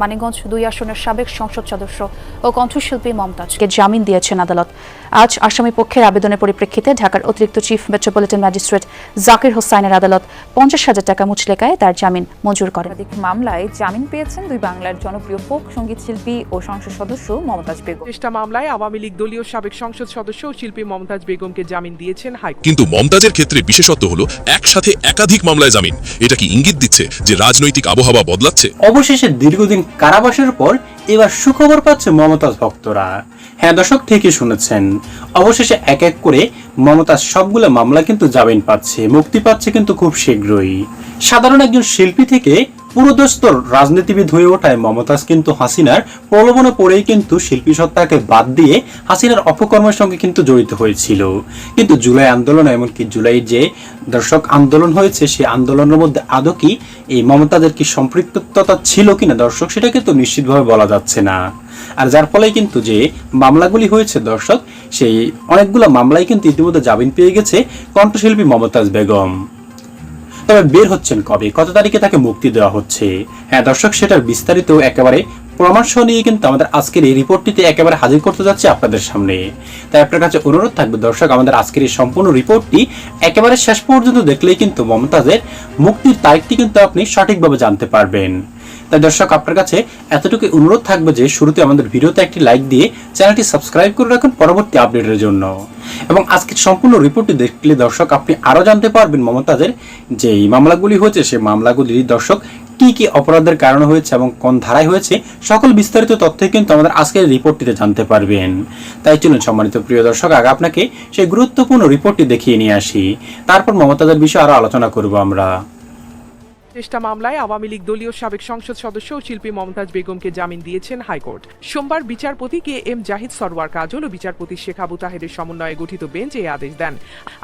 মানিকগঞ্জ 2 আসনের সাবেক সংসদ সদস্য ও কণ্ঠশিল্পী মমতাজকে জামিন দিয়েছেন আদালত। আজ আসামি পক্ষের আবেদনের পরিপ্রেক্ষিতে ঢাকার অতিরিক্ত চিফ মেট্রোপলিটন ম্যাজিস্ট্রেট জাকির হোসাইনের আদালত 50,000 টাকা মুচলেকায় তার জামিন মঞ্জুর করেন। মামলায় জামিন পেয়েছেন দুই বাংলার জনপ্রিয় ফোক সঙ্গীত শিল্পী ও সংসদ সদস্য মমতাজ বেগম। চেষ্টা মামলায় আওয়ামী লীগ দলীয় সাবেক সংসদ সদস্য ও শিল্পী মমতাজ বেগমকে জামিন দিয়েছেন হাইকোর্ট। কিন্তু মমতাজের ক্ষেত্রে বিশেষত্ব হলো একসাথে একাধিক মামলায় জামিন। এটা কি ইঙ্গিত দিচ্ছে যে রাজনৈতিক আবহাওয়া বদলাচ্ছে? অবশেষে দীর্ঘদিন কারাবাসের পর এবার সুখবর পাচ্ছে মমতাজ ভক্তরা। হ্যাঁ দর্শক, ঠিকই শুনেছেন, অবশেষে এক এক করে মমতাজ সবগুলো মামলা কিন্তু জামিন পাচ্ছে, মুক্তি পাচ্ছে কিন্তু খুব শীঘ্রই। সাধারণ একজন শিল্পী থেকে পুরোদস্তর রাজনীতিবিদ হয়ে ওঠায় মমতাজ কিন্তু হাসিনার প্রলোভনে পড়েই কিন্তু শিল্পী সত্তাকে বাদ দিয়ে হাসিনার অপকর্মের সঙ্গে কিন্তু জড়িত হয়েছিল। কিন্তু জুলাই আন্দোলন, এমনকি জুলাই যে দর্শক আন্দোলন হয়েছে, সেই আন্দোলনের মধ্যে আদৌ কি এই মমতাজের কি সম্পৃক্ততা ছিল কিনা দর্শক, সেটা কিন্তু নিশ্চিতভাবে বলা যাচ্ছে না। আর যার ফলে কিন্তু যে মামলাগুলি হয়েছে দর্শক, সেই অনেকগুলো মামলাই কিন্তু ইতিমধ্যে জামিন পেয়ে গেছে কণ্ঠশিল্পী মমতাজ বেগম। তবে বের হচ্ছেন কবে, কত তারিখে তাকে মুক্তি দেওয়া হচ্ছে, হ্যাঁ দর্শক, সেটার বিস্তারিত একেবারে পরামর্শ নিয়ে কিন্তু আমাদের আজকের এই রিপোর্টটিতে একেবারে হাজির করতে যাচ্ছি আপনাদের সামনে। তাই আপনার কাছে অনুরোধ থাকবে দর্শক, আমাদের আজকের এই সম্পূর্ণ রিপোর্টটি একেবারে শেষ পর্যন্ত দেখলেই কিন্তু মমতাজের মুক্তির তারিখটি কিন্তু আপনি সঠিকভাবে জানতে পারবেন। তাই দর্শক, আপনার কাছে এতটুকু অনুরোধ থাকবে যে শুরুতে আমাদের ভিডিওতে একটি লাইক দিয়ে চ্যানেলটি সাবস্ক্রাইব করে রাখুন পরবর্তী আপডেটের জন্য। এবং আজকের সম্পূর্ণ রিপোর্টটি দেখলে দর্শক আপনি আরো জানতে পারবেন মমতাজের যে মামলাগুলি হয়েছে, সেই মামলাগুলি দর্শক কি কি অপরাধের কারণে হয়েছে এবং কোন ধারায় হয়েছে, সকল বিস্তারিত তথ্য কিন্তু আমাদের আজকের রিপোর্টটিতে জানতে পারবেন। তাই চলুন সম্মানিত প্রিয় দর্শক, আগে আপনাকে সেই গুরুত্বপূর্ণ রিপোর্টটি দেখিয়ে নিয়ে আসি, তারপর মমতাজের বিষয়ে আরো আলোচনা করব আমরা। চেষ্টা মামলায় আওয়ামী লীগ দলীয় সাবেক সংসদ সদস্য ও শিল্পী মমতাজ বেগমকে জামিন দিয়েছেন হাইকোর্ট। সোমবার বিচারপতি কে এম জাহিদ সরওয়ার কাজল ও বিচারপতি শেখ আবু তাহেরের সমন্বয়ে গঠিত বেঞ্চ এই আদেশ দেন।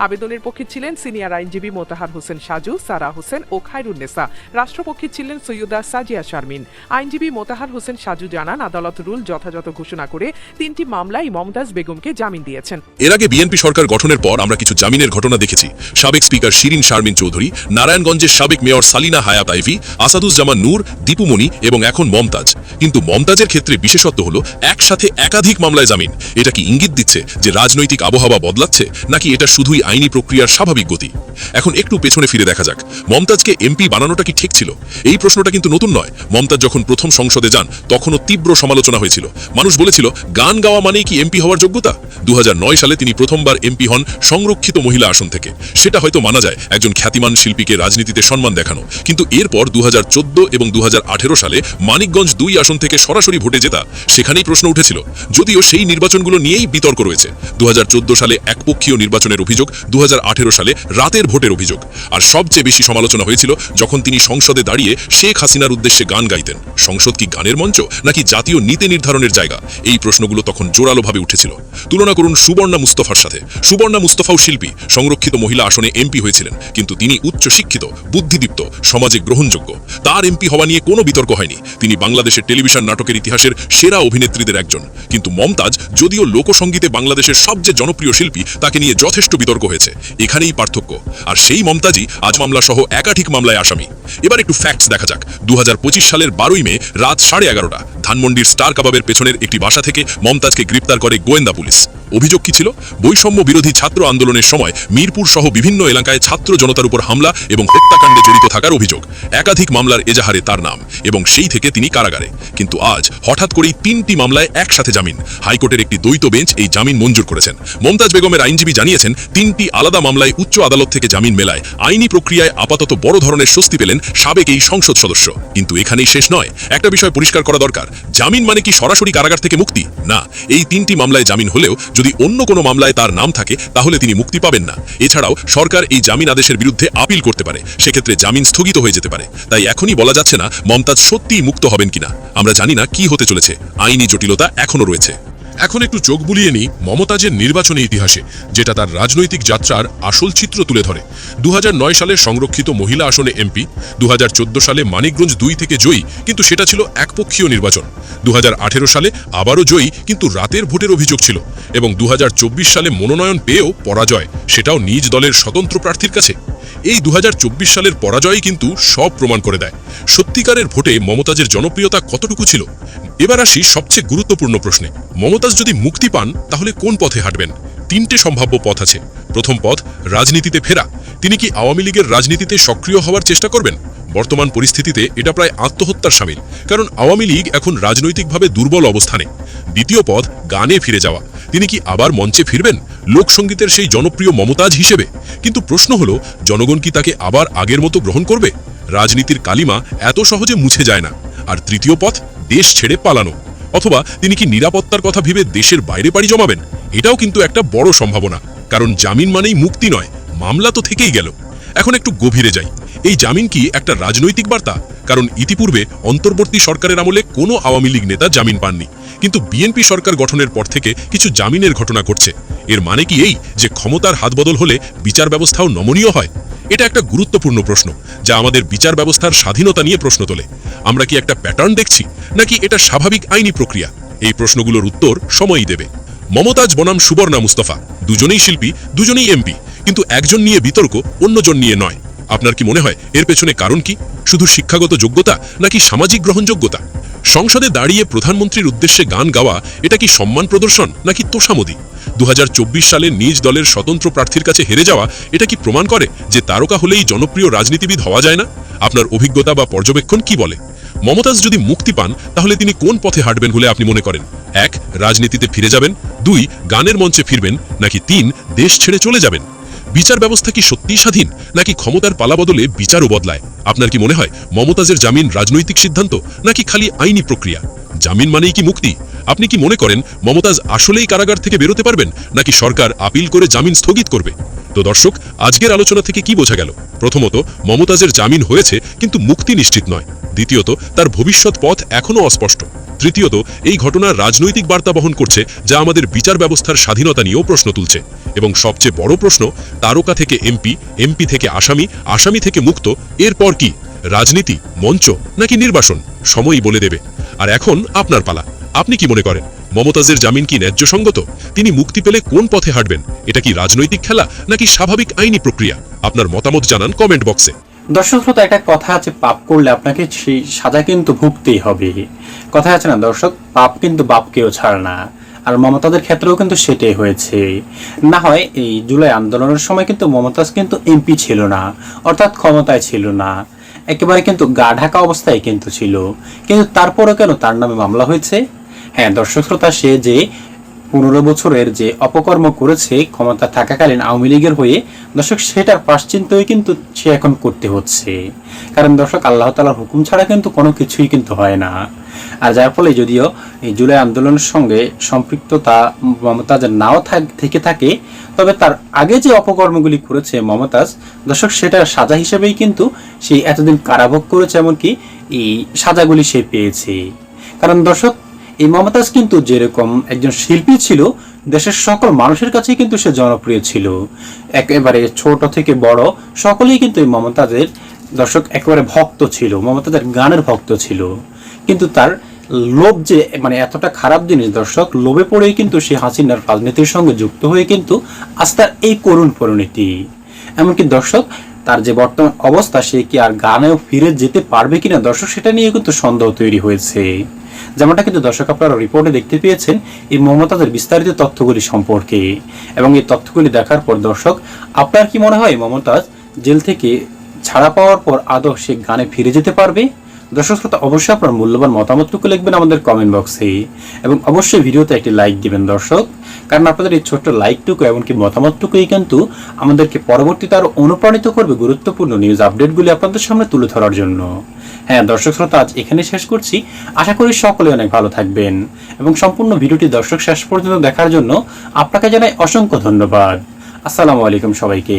আবেদনের পক্ষে ছিলেন সিনিয়র আইনজীবী মোতাহার হোসেন সাজু, সারা হোসেন ও খায়রুন্নেসা। রাষ্ট্রপক্ষে ছিলেন সৈয়দা সাজিয়া শারমিন। আইনজীবী মোতাহার হোসেন সাজু জানান, আদালত রুল যথাযথ ঘোষণা করে 3টি মামলায় মমতাজ বেগমকে জামিন দিয়েছেন। এর আগে বিএনপি সরকার গঠনের পর আমরা কিছু জামিনের ঘটনা দেখেছি। সাবেক স্পিকার শিরিন শারমিন চৌধুরী, নারায়ণগঞ্জের সাবেক মেয়র সালিনা হায়াত আইভি, আসাদুজ্জামান নূর, দীপুমণি এবং এখন মমতাজ। কিন্তু মমতাজের ক্ষেত্রে বিশেষত্ব হলো একসাথে একাধিক মামলায় জামিন। এটা কি ইঙ্গিত দিচ্ছে যে রাজনৈতিক আবহাওয়া বদলাচ্ছে, নাকি এটা শুধুই আইনি প্রক্রিয়ার স্বাভাবিক গতি? এখন একটু পেছনে ফিরে দেখা যাক, মমতাজকে এমপি বানানোটা কি ঠিক ছিল? এই প্রশ্নটা কিন্তু নতুন নয়। মমতাজ যখন প্রথম সংসদে যান তখনও তীব্র সমালোচনা হয়েছিল। মানুষ বলেছিল গান গাওয়া মানেই কি এমপি হওয়ার যোগ্যতা? 2009 সালে তিনি প্রথমবার এমপি হন সংরক্ষিত মহিলা আসন থেকে। সেটা হয়তো মানা যায়, একজন খ্যাতিমান শিল্পীকে রাজনীতিতে সম্মান দেখানো। কিন্তু এরপর 2014 এবং 2018 সালে মানিকগঞ্জ 2 আসন থেকে সরাসরি ভোটে জেতা, সেখানেই প্রশ্ন উঠেছিল। যদিও সেই নির্বাচনগুলো নিয়েই বিতর্ক রয়েছে। 2014 সালে একপক্ষীয় নির্বাচনের অভিযোগ, 2018 সালে রাতের ভোটের অভিযোগ। আর সবচেয়ে বেশি সমালোচনা হয়েছিল যখন তিনি সংসদে দাঁড়িয়ে শেখ হাসিনার উদ্দেশ্যে গান গাইতেন। সংসদ কি গানের মঞ্চ, নাকি জাতীয় নীতি নির্ধারণের জায়গা? এই প্রশ্নগুলো তখন জোরালোভাবে উঠেছিল। তুলনা করুন সুবর্ণা মুস্তফার সাথে। সুবর্ণা মুস্তফাও শিল্পী, সংরক্ষিত মহিলা আসনে এমপি হয়েছিলেন, কিন্তু তিনি উচ্চ শিক্ষিত, বুদ্ধিদীপ্ত, সমাজে গ্রহণযোগ্য। তার এমপি হওয়া নিয়ে কোনো বিতর্ক হয়নি। তিনি বাংলাদেশের টেলিভিশন নাটকের ইতিহাসের সেরা অভিনেত্রীদের একজন। কিন্তু মমতাজ, যদিও লোকসঙ্গীতে বাংলাদেশের সবচেয়ে জনপ্রিয় শিল্পী, তাকে নিয়ে যথেষ্ট বিতর্ক হয়েছে। এখানেই পার্থক্য। আর সেই মমতাজই আজ মামলা সহ একাধিক মামলায় আসামি। এবার একটু ফ্যাক্টস দেখা যাক। 2025 সালের 12ই মে রাত 11:30 ধানমন্ডির স্টার কাবাবের পেছনের একটি বাসা থেকে মমতাজকে গ্রেপ্তার করে গোয়েন্দা পুলিশ। অভিযোগ কি ছিল? বৈষম্য বিরোধী ছাত্র আন্দোলনের সময় মিরপুর সহ বিভিন্ন এলাকায় ছাত্র জনতার উপর হামলা এবং হত্যাকাণ্ডে জড়িত থাকার অভিযোগ। একাধিক মামলার এজাহারে তার নাম, এবং সেই থেকে তিনি কারাগারে। কিন্তু আজ হঠাৎ করেই 3টি মামলায় একসাথে জামিন। হাইকোর্টের একটি দ্বৈত বেঞ্চ এই জামিন মঞ্জুর করেছেন। মমতাজ বেগমের আইনজীবী জানিয়েছেন, 3টি আলাদা মামলায় উচ্চ আদালত থেকে জামিন মেলায় আইনি প্রক্রিয়ায় আপাতত বড় ধরনের স্বস্তি পেলেন সাবেক এই সংসদ সদস্য। কিন্তু এখানেই শেষ নয়। একটা বিষয় পরিষ্কার করা দরকার, জামিন মানে কি সরাসরি কারাগার থেকে মুক্তি? না, এই 3টি মামলায় জামিন হলেও যদি অন্য কোনো মামলায় তার নাম থাকে তাহলে তিনি মুক্তি পাবেন না। এছাড়াও সরকার এই জামিন আদেশের বিরুদ্ধে আপিল করতে পারে, সেক্ষেত্রে জামিন স্থগিত হয়ে যেতে পারে। তাই এখনই বলা যাচ্ছে না মমতাজ সত্যিই মুক্ত হবেন কিনা। আমরা জানি না কি হতে চলেছে, আইনি জটিলতা এখনো রয়েছে। এখন একটু চোখ বুলিয়ে নিই মমতাজের নির্বাচনী ইতিহাসে, যেটা তার রাজনৈতিক যাত্রার আসল চিত্র তুলে ধরে। 2009 সালে সংরক্ষিত মহিলা আসনে এমপি, 2014 সালে মানিকগঞ্জ 2 থেকে জয়ী, কিন্তু সেটা ছিল একপক্ষীয় নির্বাচন। 2018 সালে আবারও জয়ী, কিন্তু রাতের ভোটের অভিযোগ ছিল, এবং 2024 সালে মনোনয়ন পেয়েও পরাজয়, সেটাও নিজ দলের স্বতন্ত্র প্রার্থীর কাছে। এই 2024 সালের পরাজয়ই কিন্তু সব প্রমাণ করে দেয় সত্যিকারের ভোটে মমতাজের জনপ্রিয়তা কতটুকু ছিল। এবার আসি সবচেয়ে গুরুত্বপূর্ণ প্রশ্নে। মমতাজ যদি মুক্তি পান তাহলে কোন পথে হাঁটবেন? 3টে সম্ভাব্য পথ আছে। প্রথম পথ, রাজনীতিতে ফেরা। তিনি কি আওয়ামী লীগের রাজনীতিতে সক্রিয় হওয়ার চেষ্টা করবেন? বর্তমান পরিস্থিতিতে এটা প্রায় আত্মহত্যার শামিল, কারণ আওয়ামী লীগ এখন রাজনৈতিকভাবে দুর্বল অবস্থানে। দ্বিতীয় পথ, গানে ফিরে যাওয়া। তিনি কি আবার মঞ্চে ফিরবেন লোকসঙ্গীতের সেই জনপ্রিয় মমতাজ হিসেবে? কিন্তু প্রশ্ন হলো, জনগণ কি তাকে আবার আগের মতো গ্রহণ করবে? রাজনীতির কালিমা এত সহজে মুছে যায় না। আর তৃতীয় পথ, দেশ ছেড়ে পালানো। অথবা তিনি কি নিরাপত্তার কথা ভেবে দেশের বাইরে পাড়ি জমাবেন? এটাও কিন্তু একটা বড় সম্ভাবনা, কারণ জামিন মানেই মুক্তি নয়, মামলা তো থেকেই গেল। এখন একটু গভীরে যাই। এই জামিন কি একটা রাজনৈতিক বার্তা? কারণ ইতিপূর্বে অন্তর্বর্তী সরকারের আমলে কোনো আওয়ামী লীগ নেতা জামিন পাননি, কিন্তু বিএনপি সরকার গঠনের পর থেকে কিছু জামিনের ঘটনা ঘটছে। এর মানে কি এই যে ক্ষমতার হাতবদল হলে বিচার ব্যবস্থাও নমনীয় হয়? এটা একটা গুরুত্বপূর্ণ প্রশ্ন, যা আমাদের বিচার ব্যবস্থার স্বাধীনতা নিয়ে প্রশ্ন তোলে। আমরা কি একটা প্যাটার্ন দেখছি, নাকি এটা স্বাভাবিক আইনি প্রক্রিয়া? এই প্রশ্নগুলোর উত্তর সময়ই দেবে। মমতাজ বনাম সুবর্ণা মুস্তফা, দুজনেই শিল্পী, দুজনেই এমপি, কিন্তু একজন নিয়ে বিতর্ক, অন্যজন নিয়ে নয়। আপনার কি মনে হয় এর পেছনে কারণ কি? শুধু শিক্ষাগত যোগ্যতা, নাকি সামাজিক গ্রহণযোগ্যতা? সংসদে দাঁড়িয়ে প্রধানমন্ত্রীর উদ্দেশ্যে গান গাওয়া, এটা কি সম্মান প্রদর্শন নাকি তোষামোদি? 2024 সালে নিজ দলের স্বতন্ত্র প্রার্থীর কাছে হেরে যাওয়া, এটা কি প্রমাণ করে যে তারকা হলেই জনপ্রিয় রাজনীতিবিদ হওয়া যায় না? আপনার অভিজ্ঞতা বা পর্যবেক্ষণ কি বলে? মমতাজ যদি মুক্তি পান তাহলে তিনি কোন পথে হাঁটবেন বলে আপনি মনে করেন? 1, রাজনীতিতে ফিরে যাবেন। 2, গানের মঞ্চে ফিরবেন। নাকি 3, দেশ ছেড়ে চলে যাবেন? বিচার ব্যবস্থা কি সত্যিই স্বাধীন, নাকি ক্ষমতার পালাবদলে বিচারও বদলায়? আপনার কি মনে হয় মমতাজের জামিন রাজনৈতিক সিদ্ধান্ত, নাকি খালি আইনি প্রক্রিয়া? জামিন মানেই কি মুক্তি? আপনি কি মনে করেন মমতাজ আসলেই কারাগার থেকে বেরোতে পারবেন, নাকি সরকার আপিল করে জামিন স্থগিত করবে? তো দর্শক, আজকের আলোচনা থেকে কি বোঝা গেল? প্রথমত, মমতাজের জামিন হয়েছে, কিন্তু মুক্তি নিশ্চিত নয়। দ্বিতীয়ত, তার ভবিষ্যৎ পথ এখনও অস্পষ্ট। তৃতীয়ত, এই ঘটনা রাজনৈতিক বার্তা বহন করছে, যা আমাদের বিচার ব্যবস্থার স্বাধীনতা নিয়েও প্রশ্ন তুলছে। এবং সবচেয়ে বড় প্রশ্ন, তারকা থেকে এমপি, এমপি থেকে আসামি, আসামি থেকে মুক্ত, এরপর কি? রাজনীতি, মঞ্চ, নাকি নির্বাসন? সময়ই বলে দেবে। আর এখন আপনার পালা। আপনি কি মনে করেন মমতাজের জামিন কি ন্যায্যসঙ্গত? তিনি মুক্তি পেলে কোন পথে হাঁটবেন? এটা কি রাজনৈতিক খেলা, নাকি স্বাভাবিক আইনি প্রক্রিয়া? আপনার মতামত জানান কমেন্ট বক্সে। দর্শক শ্রোতা, একটা কথা আছে, পাপ করলে আপনাকে সেই সাজা কিন্তু ভুগতেই হবে। কথা আছে না দর্শক, পাপ কিন্তু বাপকেও ছাড়ে না। আর মমতাজের ক্ষেত্রেও কিন্তু সেটাই হয়েছে। না হয় এই জুলাই আন্দোলনের সময় কিন্তু মমতাজ কিন্তু এমপি ছিল না, অর্থাৎ ক্ষমতায় ছিল না, একেবারে কিন্তু গা ঢাকা অবস্থায় কিন্তু ছিল। কিন্তু তারপরও কেন তার নামে মামলা হয়েছে? হ্যাঁ দর্শক শ্রোতা, সে যে 15 বছরের যে অপকর্ম করেছে ক্ষমতা থাকাকালীন আওয়ামী লীগের হয়ে, দর্শক সেটার প্রাশ্চিত্যই কিন্তু সে এখন করতে হচ্ছে। কারণ দর্শক, আল্লাহ তাআলার হুকুম ছাড়া কিন্তু কোনো কিছুই কিন্তু হয় না। আর যার ফলে যদিও এই জুলাই আন্দোলনের সঙ্গে সম্পৃক্ততা মমতাজের নাও থেকে থাকে, তবে তার আগে যে অপকর্মগুলি করেছে মমতাজ, দর্শক সেটার সাজা হিসেবেই কিন্তু সে এতদিন কারাভোগ করেছে, এমনকি এই সাজাগুলি সে পেয়েছে। কারণ দর্শক, এই মমতাজ কিন্তু যেরকম একজন শিল্পী ছিল, দেশের সকল মানুষের কাছে কিন্তু সে জনপ্রিয় ছিল। একেবারে ছোট থেকে বড় সকলেই কিন্তু এই মমতাজের দর্শক একেবারে ভক্ত ছিল, মমতাজের গানের ভক্ত ছিল। কিন্তু তার লোভ যে এতটা খারাপ জিনিস দর্শক, লোভে পড়েই কিন্তু সে হাসিনার রাজনীতির সঙ্গে যুক্ত হয়ে কিন্তু আজ তার এই করুণ পরিণতি। এমনকি দর্শক, তার যে বর্তমান অবস্থা, সে কি আর গানেও ফিরে যেতে পারবে কিনা দর্শক, সেটা নিয়ে কিন্তু সন্দেহ তৈরি হয়েছে। যেমনটা কিন্তু দর্শক আপনারা রিপোর্টে দেখতে পেয়েছেন এই মমতাজের বিস্তারিত তথ্যগুলি সম্পর্কে। এবং এই তথ্যগুলি দেখার পর দর্শক, আপনার কি মনে হয় মমতাজ জেল থেকে ছাড়া পাওয়ার পর আদৌ সে গানে ফিরে যেতে পারবে? দর্শক শ্রোতা, অবশ্যই আপনার মূল্যবান মতামতটুকু লিখবেন আমাদের কমেন্ট বক্সে, এবং অবশ্যই ভিডিওতে একটি লাইক দিবেন দর্শক। কারণ আপনাদের এই ছোট্ট লাইকটুকু এমনকি মতামতটুকুই কিন্তু আমাদেরকে পরবর্তীতে আরো অনুপ্রাণিত করবে গুরুত্বপূর্ণ নিউজ আপডেটগুলি আপনাদের সামনে তুলে ধরার জন্য। হ্যাঁ দর্শক শ্রোতা, আজ এখানে শেষ করছি। আশা করি সকলে অনেক ভালো থাকবেন, এবং সম্পূর্ণ ভিডিওটি দর্শক শেষ পর্যন্ত দেখার জন্য আপনাকে জানাই অসংখ্য ধন্যবাদ। আসসালামু আলাইকুম সবাইকে।